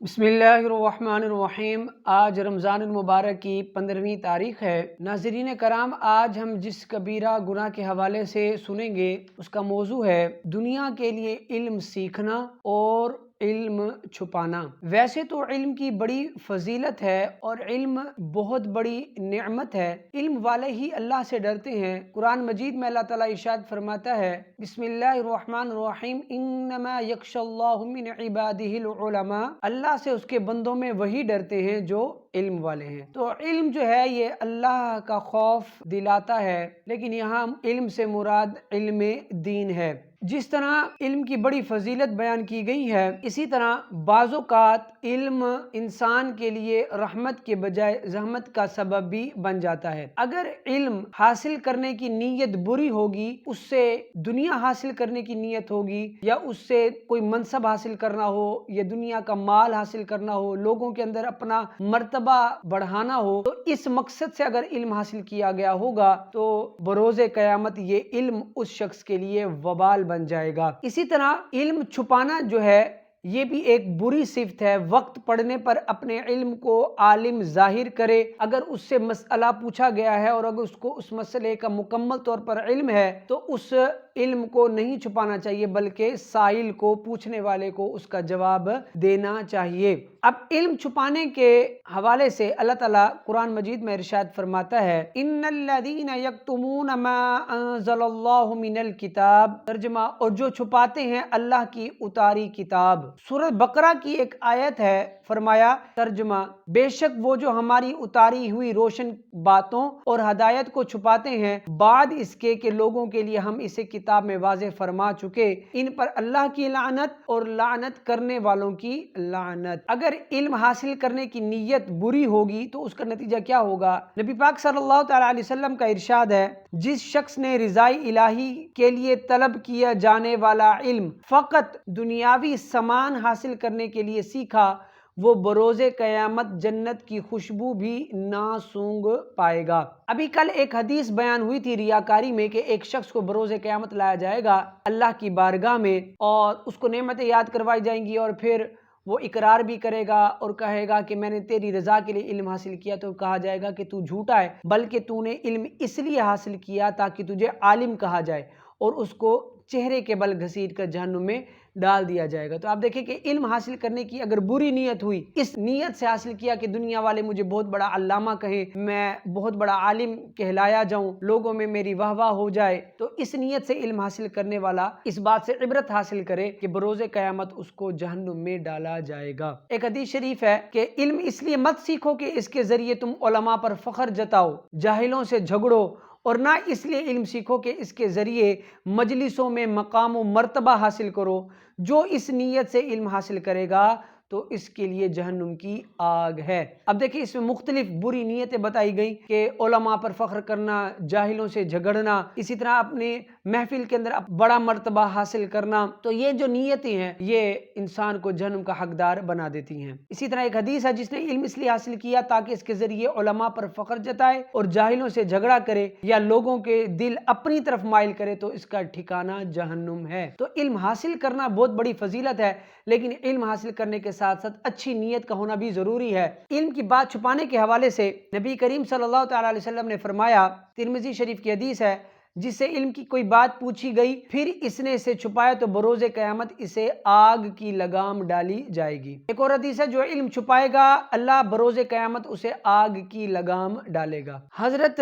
بسم اللہ الرحمن الرحیم۔ آج رمضان المبارک کی 15ویں تاریخ ہے۔ ناظرین کرام، آج ہم جس کبیرہ گناہ کے حوالے سے سنیں گے اس کا موضوع ہے دنیا کے لیے علم سیکھنا اور علم چھپانا۔ ویسے تو علم کی بڑی فضیلت ہے اور علم بہت بڑی نعمت ہے۔ علم والے ہی اللہ سے ڈرتے ہیں۔ قرآن مجید میں اللہ تعالیٰ ارشاد فرماتا ہے، بسم اللہ الرحمن الرحیم، انما یخشی اللہ من عبادہ العلماء۔ اللہ سے اس کے بندوں میں وہی ڈرتے ہیں جو علم والے ہیں۔ تو علم جو ہے یہ اللہ کا خوف دلاتا ہے، لیکن یہاں علم سے مراد علم دین ہے۔ جس طرح علم کی بڑی فضیلت بیان کی گئی ہے، اسی طرح بعض اوقات علم انسان کے لیے رحمت کے بجائے زحمت کا سبب بھی بن جاتا ہے۔ اگر علم حاصل کرنے کی نیت بری ہوگی، اس سے دنیا حاصل کرنے کی نیت ہوگی، یا اس سے کوئی منصب حاصل کرنا ہو، یا دنیا کا مال حاصل کرنا ہو، لوگوں کے اندر اپنا مرتبہ بڑھانا ہو، تو اس مقصد سے اگر علم حاصل کیا گیا ہوگا تو بروز قیامت یہ علم اس شخص کے لیے وبال بن جائے گا۔ اسی طرح علم چھپانا جو ہے یہ بھی ایک بری صفت ہے۔ وقت پڑھنے پر اپنے علم کو عالم ظاہر کرے۔ اگر اس سے مسئلہ پوچھا گیا ہے اور اگر اس کو اس مسئلے کا مکمل طور پر علم ہے تو اس علم کو نہیں چھپانا چاہیے، بلکہ سائل کو، پوچھنے والے کو اس کا جواب دینا چاہیے۔ اب علم چھپانے کے حوالے سے اللہ تعالیٰ قرآن مجید میں ارشاد فرماتا ہے، ان الذین یکتمون ما انزل اللہ من الکتاب، ترجمہ، اور جو چھپاتے ہیں اللہ کی اتاری کتاب۔ سورہ بقرہ کی ایک آیت ہے، فرمایا ترجمہ، بے شک وہ جو ہماری اتاری ہوئی روشن باتوں اور ہدایت کو چھپاتے ہیں بعد اس کے کہ لوگوں کے لیے ہم اسے کتاب میں واضح فرما چکے، ان پر اللہ کی لعنت اور لعنت کرنے والوں کی لعنت۔ اگر علم حاصل کرنے کی نیت بری ہوگی تو اس کا نتیجہ کیا ہوگا؟ نبی پاک صلی اللہ تعالیٰ علیہ وسلم کا ارشاد ہے، جس شخص نے رضائی الہی کے لیے طلب کیا جانے والا علم فقط دنیاوی سامان حاصل کرنے کے لیے سیکھا، وہ بروز قیامت جنت کی خوشبو بھی نہ سونگ پائے گا۔ ابھی کل ایک حدیث بیان ہوئی تھی ریاکاری میں کہ ایک شخص کو بروز قیامت لایا جائے گا اللہ کی بارگاہ میں، اور اس کو نعمتیں یاد کروائی جائیں گی، اور پھر وہ اقرار بھی کرے گا اور کہے گا کہ میں نے تیری رضا کے لیے علم حاصل کیا، تو کہا جائے گا کہ تو جھوٹا ہے، بلکہ تو نے علم اس لیے حاصل کیا تاکہ تجھے عالم کہا جائے، اور اس کو چہرے کے بل گھسیٹ کر جہنم میں ڈال دیا جائے گا۔ تو آپ دیکھیں کہ علم حاصل کرنے کی اگر بری نیت ہوئی، اس نیت سے حاصل کیا کہ دنیا والے مجھے بہت بڑا علامہ کہیں، میں بہت بڑا عالم کہلایا جاؤں، لوگوں میں میری واہ واہ ہو جائے، تو اس نیت سے علم حاصل کرنے والا اس بات سے عبرت حاصل کرے کہ بروز قیامت اس کو جہنم میں ڈالا جائے گا۔ ایک حدیث شریف ہے کہ علم اس لیے مت سیکھو کہ اس کے ذریعے تم علماء پر فخر جتاؤ، جاہلوں سے جھگڑو، اور نہ اس لیے علم سیکھو کہ اس کے ذریعے مجلسوں میں مقام و مرتبہ حاصل کرو۔ جو اس نیت سے علم حاصل کرے گا تو اس کے لیے جہنم کی آگ ہے۔ اب دیکھیں اس میں مختلف بری نیتیں بتائی گئیں کہ علماء پر فخر کرنا، جاہلوں سے جھگڑنا، اسی طرح اپنے محفل کے اندر بڑا مرتبہ حاصل کرنا، تو یہ جو نیتیں ہیں یہ انسان کو جہنم کا حقدار بنا دیتی ہیں۔ اسی طرح ایک حدیث ہے، جس نے علم اس لیے حاصل کیا تاکہ اس کے ذریعے علماء پر فخر جتائے اور جاہلوں سے جھگڑا کرے یا لوگوں کے دل اپنی طرف مائل کرے، تو اس کا ٹھکانہ جہنم ہے۔ تو علم حاصل کرنا بہت بڑی فضیلت ہے، لیکن علم حاصل کرنے کے ساتھ ساتھ اچھی نیت کا ہونا بھی ضروری ہے۔ علم کی بات چھپانے کے حوالے سے نبی کریم صلی اللہ تعالیٰ علیہ وسلم نے فرمایا، ترمذی شریف کی حدیث ہے، جس سے علم کی کوئی بات پوچھی گئی پھر اس نے اسے چھپایا تو بروز قیامت اسے آگ کی لگام ڈالی جائے گی۔ ایک اور حدیث ہے، جو علم چھپائے گا اللہ بروز قیامت اسے آگ کی لگام ڈالے گا۔ حضرت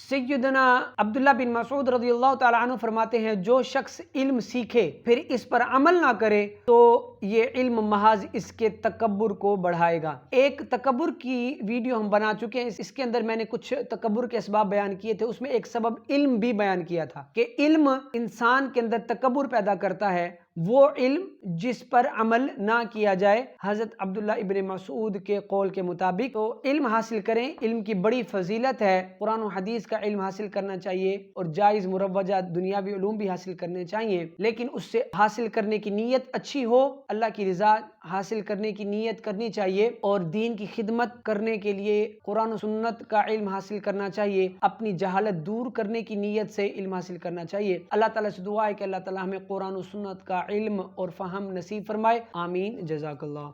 سیدنا عبداللہ بن مسعود رضی اللہ تعالیٰ عنہ فرماتے ہیں، جو شخص علم سیکھے پھر اس پر عمل نہ کرے تو یہ علم محض اس کے تکبر کو بڑھائے گا۔ ایک تکبر کی ویڈیو ہم بنا چکے ہیں، اس کے اندر میں نے کچھ تکبر کے اسباب بیان کیے تھے، اس میں ایک سبب علم بھی بیان کیا تھا کہ علم انسان کے اندر تکبر پیدا کرتا ہے، وہ علم جس پر عمل نہ کیا جائے، حضرت عبداللہ ابن مسعود کے قول کے مطابق۔ تو علم حاصل کریں، علم کی بڑی فضیلت ہے، قرآن و حدیث کا علم حاصل کرنا چاہیے اور جائز مروجہ دنیاوی علوم بھی حاصل کرنے چاہیے، لیکن اس سے حاصل کرنے کی نیت اچھی ہو، اللہ کی رضا حاصل کرنے کی نیت کرنی چاہیے، اور دین کی خدمت کرنے کے لیے قرآن و سنت کا علم حاصل کرنا چاہیے، اپنی جہالت دور کرنے کی نیت سے علم حاصل کرنا چاہیے۔ اللہ تعالیٰ سے دعا ہے کہ اللہ تعالیٰ ہمیں قرآن و سنت کا علم اور فہم نصیب فرمائے، آمین، جزاک اللہ۔